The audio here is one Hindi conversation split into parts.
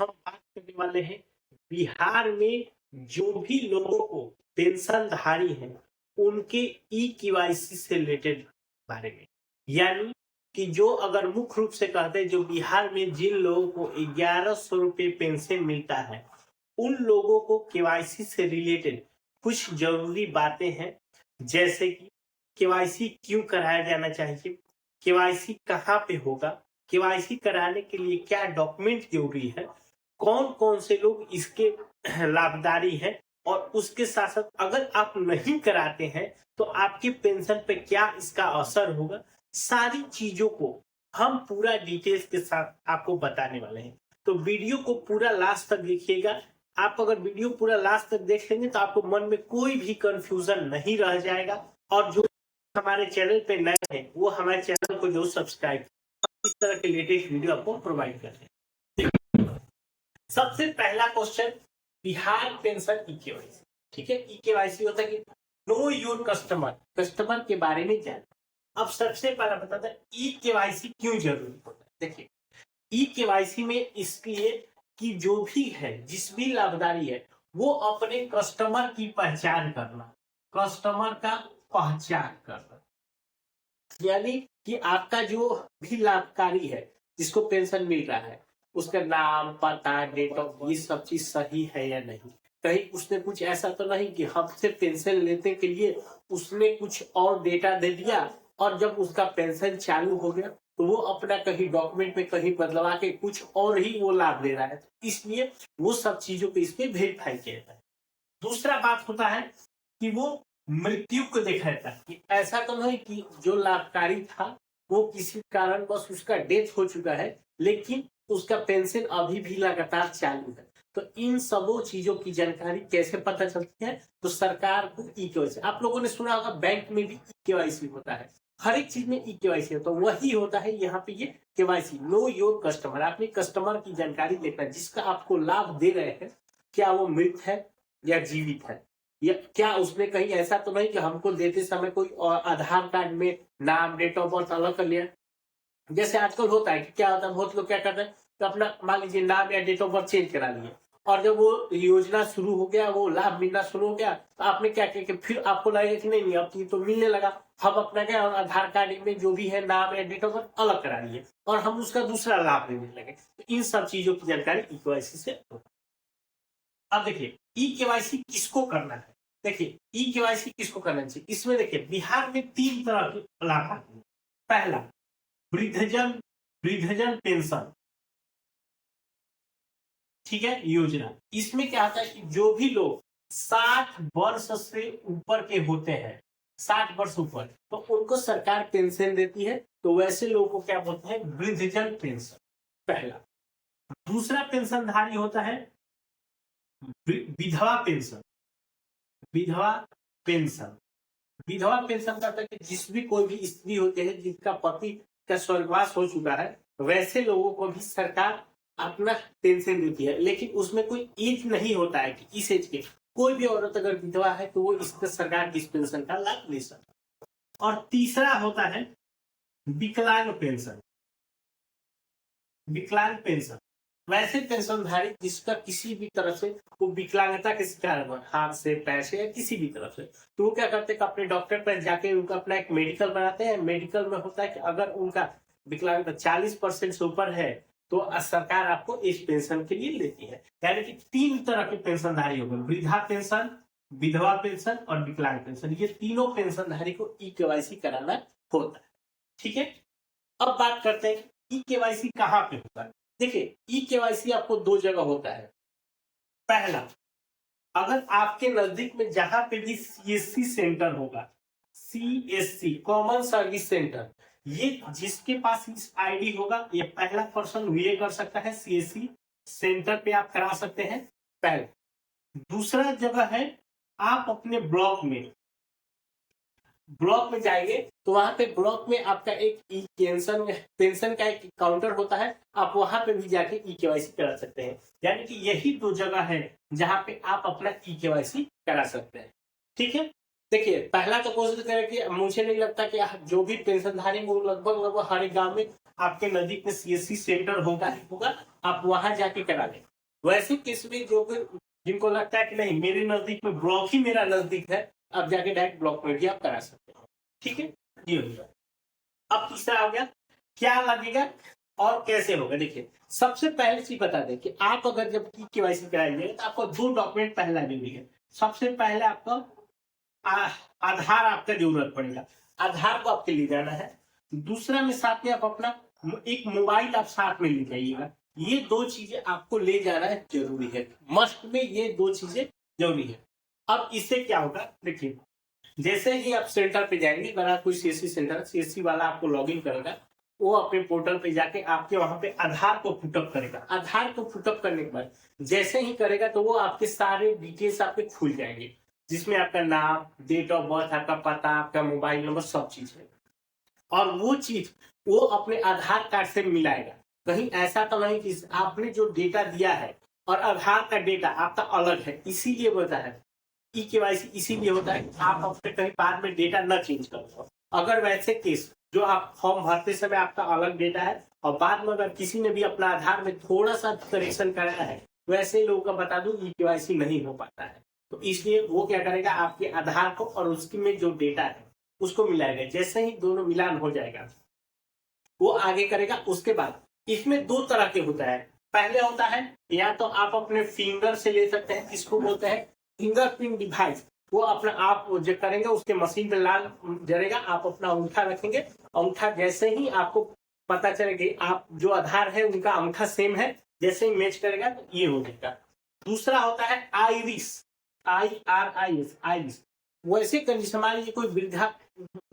हम बात करने वाले हैं बिहार में जो भी लोगों को पेंशनधारी हैं उनके ई केवाईसी से रिलेटेड बारे में। यानी कि जो अगर मुख्य रूप से कहते हैं जो बिहार में जिन लोगों को 1100 रुपये पेंशन मिलता है उन लोगों को केवाईसी से रिलेटेड कुछ जरूरी बातें हैं, जैसे कि केवाईसी क्यों कराया जाना चाहिए, केवाईसी कहाँ पे होगा, केवाईसी कराने के लिए क्या डॉक्यूमेंट जरूरी है, कौन कौन से लोग इसके लाभकारी हैं, और उसके साथ साथ अगर आप नहीं कराते हैं तो आपकी पेंशन पे क्या इसका असर होगा। सारी चीजों को हम पूरा डिटेल्स के साथ आपको बताने वाले हैं, तो वीडियो को पूरा लास्ट तक देखिएगा। आप अगर वीडियो पूरा लास्ट तक देखेंगे तो आपको मन में कोई भी कंफ्यूजन नहीं रह जाएगा, और जो हमारे चैनल पे नए हैं वो हमारे चैनल को जो सब्सक्राइब इस तरह के लेटेस्ट वीडियो आपको प्रोवाइड करते हैं। सबसे पहला question, Bihar pension e KYC. ठीक है, ई केवाईसी होता है कि नो योर कस्टमर, कस्टमर के बारे में जानना। अब सबसे पहला बताता है ई केवाईसी क्यों जरूरी होता है। देखिए, ई केवाईसी में इसलिए कि जो भी है, जिस भी लाभकारी है, वो अपने कस्टमर की पहचान करना, कस्टमर का पहचान करना, यानी कि आपका जो भी लाभकारी है जिसको पेंशन मिल रहा है उसका नाम, पता, डेट ऑफ, ये सब चीज सही है या नहीं। कहीं उसने कुछ ऐसा तो नहीं कि हमसे पेंशन लेने के लिए उसने कुछ और डेटा दे दिया और जब उसका पेंशन चालू हो गया तो वो अपना कहीं डॉक्यूमेंट में कहीं बदलवा के कुछ और ही वो लाभ ले रहा है, इसलिए वो सब चीजों पे इसमें वेरीफाई किया जाता है। दूसरा बात होता है कि वो मृत्यु को देखा जाता है कि ऐसा तो नहीं कि जो लाभकारी था वो किसी कारण बस उसका डेथ हो चुका है लेकिन उसका पेंशन अभी भी लगातार चालू है। तो इन सबों चीजों की जानकारी कैसे पता चलती है, तो सरकार को ई केवाईसी, आप लोगों ने सुना होगा बैंक में भी ई केवाईसी होता है, हर एक चीज में ई केवाईसी होता है, वही होता है यहाँ पे ये केवाईसी, नो योर कस्टमर। आपने कस्टमर की जानकारी लेना है, जिसका आपको लाभ दे रहे हैं, क्या वो मृत है या जीवित है, या क्या उसने कहीं ऐसा तो नहीं कि हमको देते समय कोई आधार कार्ड में नाम, डेट ऑफ बर्थ अलग कर लिया। जैसे आजकल होता है कि क्या होता है, बहुत लोग क्या करते हैं तो अपना मान लीजिए नाम या डेट ऑफ बर्थ चेंज करा लिए, और जब वो योजना शुरू हो गया, वो लाभ मिलना शुरू हो गया, तो आपने क्या किया कि फिर आपको लगेगा कि नहीं अब तो मिलने लगा, हम अपना क्या आधार कार्ड में जो भी है नाम या डेट ऑफ बर्थ अलग करा लिए और हम उसका दूसरा लाभ लेने लगे। तो इन सब चीजों की जानकारी ई केवाईसी से होता है। अब देखिए ई केवाईसी किसको करना है। देखिए ई केवाईसी किसको करना चाहिए, इसमें देखिए बिहार में 3 तरह के लाभ आते हैं। पहला, वृद्धजन, वृद्धजन पेंशन, ठीक है, योजना। इसमें क्या होता है कि जो भी लोग 60 वर्ष से ऊपर के होते हैं, 60 वर्ष ऊपर, तो उनको सरकार पेंशन देती है, तो वैसे लोगों को क्या बोलते हैं, वृद्धजन पेंशन, पहला। दूसरा पेंशनधारी होता है विधवा पेंशन, विधवा पेंशन, विधवा पेंशन का है कि जिस भी कोई भी स्त्री होती है जिसका पति का स्वर्गवास हो चुका है, वैसे लोगों को भी सरकार अपना पेंशन देती है, लेकिन उसमें कोई एज नहीं होता है कि इस एज के कोई भी औरत अगर विधवा है तो वो इसका सरकार की पेंशन का लाभ ले सकता है। और तीसरा होता है विकलांग पेंशन, विकलांग पेंशन, वैसे पेंशनधारी जिसका किसी भी तरह से वो विकलांगता के शिकार हुआ, हाथ से, पैर से या किसी भी तरफ से, तो वो क्या करते हैं अपने डॉक्टर पर जाके उनका अपना एक मेडिकल बनाते हैं। मेडिकल में होता है कि अगर उनका विकलांगता 40% से ऊपर है तो सरकार आपको इस पेंशन के लिए लेती है। यानी कि 3 तरह के पेंशनधारी हो गए, वृद्धा पेंशन, विधवा पेंशन और विकलांग पेंशन। ये तीनों पेंशनधारी को ई केवाईसी कराना होता है। ठीक है, अब बात करते हैं ई केवाईसी कहाँ पे होता है। देखिए ई केवाईसी आपको 2 जगह होता है। पहला, अगर आपके नजदीक में जहां पे भी सीएससी सेंटर होगा, सीएससी कॉमन सर्विस सेंटर, ये जिसके पास इस आईडी होगा ये पहला पर्सन ये कर सकता है, सीएससी सेंटर पे आप करा सकते हैं, पहला। दूसरा जगह है आप अपने ब्लॉक में, ब्लॉक में जाएंगे तो वहां पे ब्लॉक में आपका एक ई पेंशन का एक काउंटर होता है, आप वहां पे भी जाके ई केवाईसी करा सकते हैं। यानी कि यही 2 जगह है जहां पे आप अपना ई केवाईसी करा सकते हैं। ठीक है, देखिए पहला तो कोशिश करें कि मुझे नहीं लगता कि जो भी पेंशनधारी वो लगभग हर एक गाँव में आपके नजदीक में सीएससी सेंटर होगा, आप वहां जाके करा लें। वैसे केस में जो जिनको लगता है कि नहीं मेरे नजदीक में ब्लॉक ही मेरा नजदीक है, अब जाके डायरेक्ट ब्लॉक में भी आप करा सकते हो। ठीक है, ये हो गया। अब तीसरा हो गया क्या लगेगा और कैसे होगा। देखिए सबसे पहले चीज बता दें कि आप अगर जब केवाईसी कराएंगे तो आपको 2 डॉक्यूमेंट पहला जरूरी है। सबसे पहले आपका आधार आपका जरूरत पड़ेगा, आधार को आपके लिए जाना है। दूसरा में साथ में आप अपना एक मोबाइल आप साथ में ले जाइएगा। ये 2 चीजें आपको ले जाना है, जरूरी है, मस्ट में ये 2 चीजें जरूरी है। अब इससे क्या होगा देखिए, जैसे ही आप सेंटर पे जाएंगे, अगर कोई सीएससी सेंटर, सीएससी वाला आपको लॉगिन करेगा, वो अपने पोर्टल पे जाके आपके वहां पे आधार को पुटअप करेगा। आधार को पुटअप करने के बाद जैसे ही करेगा तो वो आपके सारे डिटेल्स आपके खुल जाएंगे, जिसमें आपका नाम, डेट ऑफ बर्थ, आपका पता, आपका मोबाइल नंबर, सब चीज है। और वो चीज वो अपने आधार कार्ड से मिलाएगा। कहीं ऐसा तो नहीं कि आपने जो डेटा दिया है और आधार का डेटा आपका अलग है, इसीलिए होता है ई केवाईसी, इसीलिए होता है आप अपने कहीं बाद में डेटा न चेंज करो। अगर वैसे केस जो आप फॉर्म भरते समय आपका अलग डेटा है और बाद में अगर किसी ने भी अपना आधार में थोड़ा सा करेक्शन कराया है, वैसे लोगों का बता दूं ई केवाईसी नहीं हो पाता है। तो इसलिए वो क्या करेगा, आपके आधार को और उसकी में जो डेटा है उसको मिलाएगा। जैसे ही दोनों मिलान हो जाएगा वो आगे करेगा। उसके बाद इसमें 2 तरह के होता है। पहले होता है या तो आप अपने फिंगर से ले सकते हैं, इसको बोलते हैं फिंगरप्रिंट डिवाइस। वो अपना आप जो करेंगे उसके मशीन पे लाल जरेगा, आप अपना अंगूठा रखेंगे, अंगूठा जैसे ही आपको पता चलेगा आप जो आधार है उनका अंगूठा सेम है, जैसे ही मैच करेगा तो ये हो जाएगा। दूसरा होता है आईरिस, IRIS, आईरिस। वैसे कंडीशन मान लीजिए कोई वृद्धा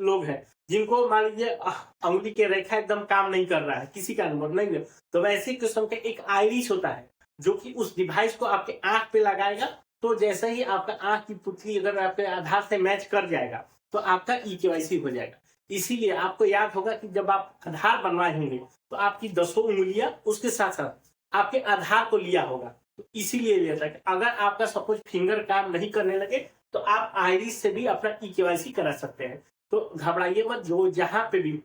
लोग हैं जिनको मान लीजिए अंगुली के रेखा एकदम काम नहीं कर रहा है, किसी का नंबर नहीं है, तो वैसे किस्म का एक आईरिस होता है जो कि उस डिवाइस को आपके आंख पे लगाएगा। तो जैसे ही आपका आंख की पुतली अगर आपके आधार से मैच कर जाएगा तो आपका ई केवाईसी हो जाएगा। इसीलिए आपको याद होगा कि जब आप आधार बनवाए होंगे तो आपकी 10 उंगलियां उसके साथ साथ आपके आधार को लिया होगा। तो इसीलिए लिया था कि अगर आपका सपोज फिंगर काम नहीं करने लगे तो आप आईरिस से भी अपना ई केवाईसी करा सकते हैं। तो घबराइए मत, जो जहां पे भी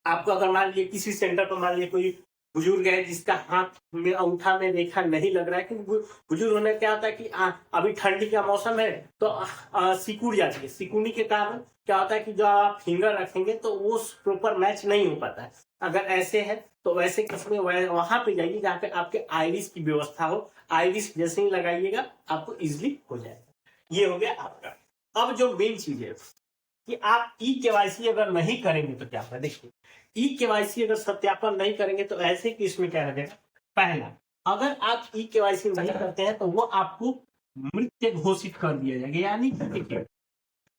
आपको अगर मान लीजिए किसी सेंटर पर मान लीजिए कोई बुजुर्ग है जिसका हाथ में अंगूठा में रेखा नहीं लग रहा है, क्योंकि बुजुर्ग होने क्या होता है कि अभी ठंडी का मौसम है तो सिकुड़ जाती है, सिकुड़ने के कारण क्या होता है कि जो आप फिंगर रखेंगे तो वो प्रॉपर मैच नहीं हो पाता है। अगर ऐसे है तो वैसे किसमें वहां पे जाइए जहाँ पे आपके आईरिस की व्यवस्था हो, आईरिस जैसे ही लगाइएगा आपको इजिली हो जाएगा। ये हो गया आपका। अब जो मेन चीज है कि आप ई केवाईसी अगर नहीं करेंगे तो क्या होगा। देखिए ई केवाईसी अगर सत्यापन नहीं करेंगे तो ऐसे केस में क्या रहेगा, पहला अगर आप ई केवाईसी नहीं करते हैं तो वो आपको मृत घोषित कर दिया जाएगा। यानी देखिए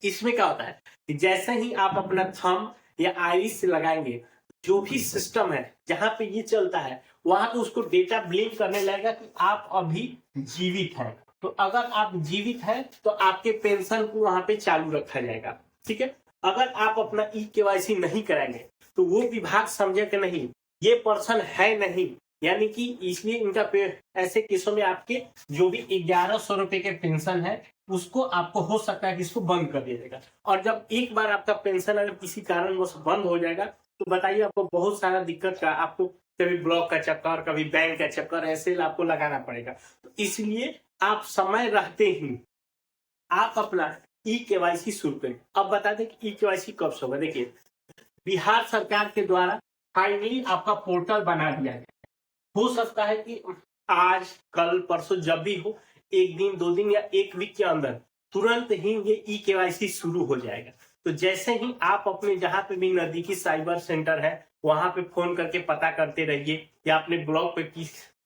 इसमें क्या होता है कि जैसे ही आप अपना थंब या आईरिस से लगाएंगे, जो भी सिस्टम है जहां पे ये चलता है वहां पे उसको डेटा ब्लिंक करने लगेगा कि आप अभी जीवित हैं। तो अगर आप जीवित हैं तो आपके पेंशन को वहां पे चालू रखा जाएगा। ठीक है, अगर आप अपना ई केवाईसी नहीं कराएंगे तो वो विभाग समझे कि नहीं ये पर्सन है नहीं, यानी कि इसलिए इनका ऐसे केसों में आपके जो भी 1100 रुपए के पेंशन है उसको आपको हो सकता है कि इसको बंद कर दिया जाएगा। और जब एक बार आपका पेंशन अगर किसी कारणवश बंद हो जाएगा तो बताइए आपको बहुत सारा दिक्कत का, आपको कभी ब्लॉक का चक्कर, कभी बैंक का चक्कर ऐसे आपको लगाना पड़ेगा। तो इसलिए आप समय रहते ही आप अपना ई केवाईसी शुरू करें। अब बता दें कि ई केवाईसी कब से होगा। देखिए बिहार सरकार के द्वारा फाइनली आपका पोर्टल बना दिया गया। हो सकता है कि आज कल परसों जब भी हो, 1 दिन 2 दिन या 1 वीक के अंदर तुरंत ही ये ई केवाईसी शुरू हो जाएगा। तो जैसे ही आप अपने जहां पे भी नजदीकी साइबर सेंटर है वहां पे फोन करके पता करते रहिए, या अपने ब्लॉक पे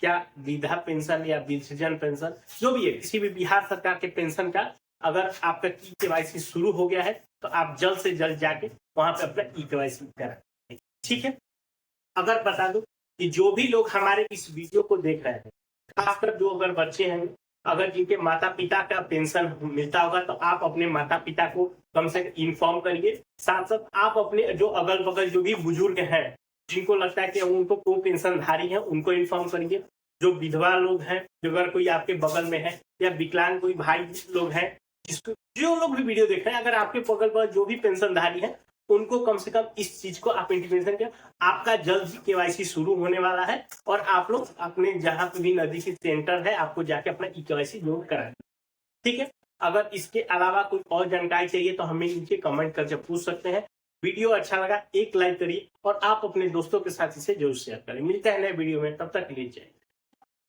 क्या वृद्धा पेंशन या वृद्धजन पेंशन जो भी है, किसी भी बिहार सरकार के पेंशन का अगर आपका ई केवाईसी शुरू हो गया है तो आप जल्द से जल्द जाके वहां पे अपना ई केवाईसी करा। ठीक है, अगर बता दो कि जो भी लोग हमारे इस वीडियो को देख रहे हैं, खासकर जो अगर बच्चे हैं, अगर जिनके माता पिता का पेंशन मिलता होगा तो आप अपने माता पिता को कम से कम इन्फॉर्म करिए। साथ साथ आप अपने जो अगल बगल जो भी बुजुर्ग हैं जिनको लगता है कि उनको को पेंशनधारी है उनको इन्फॉर्म करिए। जो विधवा लोग हैं, जो अगर कोई आपके बगल में है, या विकलांग कोई भाई लोग हैं, जिसको जो लोग भी वीडियो देख रहे हैं, अगर आपके बगल पर जो भी पेंशनधारी है उनको कम से कम इस चीज को आप इंटीमेशन करें। आपका जल्द ही केवाईसी शुरू होने वाला है और आप लोग अपने जहां पे भी नजदीकी सेंटर है आपको जाके अपना ई केवाईसी जरूर कराएं। ठीक है, अगर इसके अलावा कोई और जानकारी चाहिए तो हमें नीचे कमेंट करके पूछ सकते हैं। वीडियो अच्छा लगा एक लाइक करिए और आप अपने दोस्तों के साथ इसे जरूर शेयर करें। मिलते हैं नए वीडियो में, तब तक के लिए जय।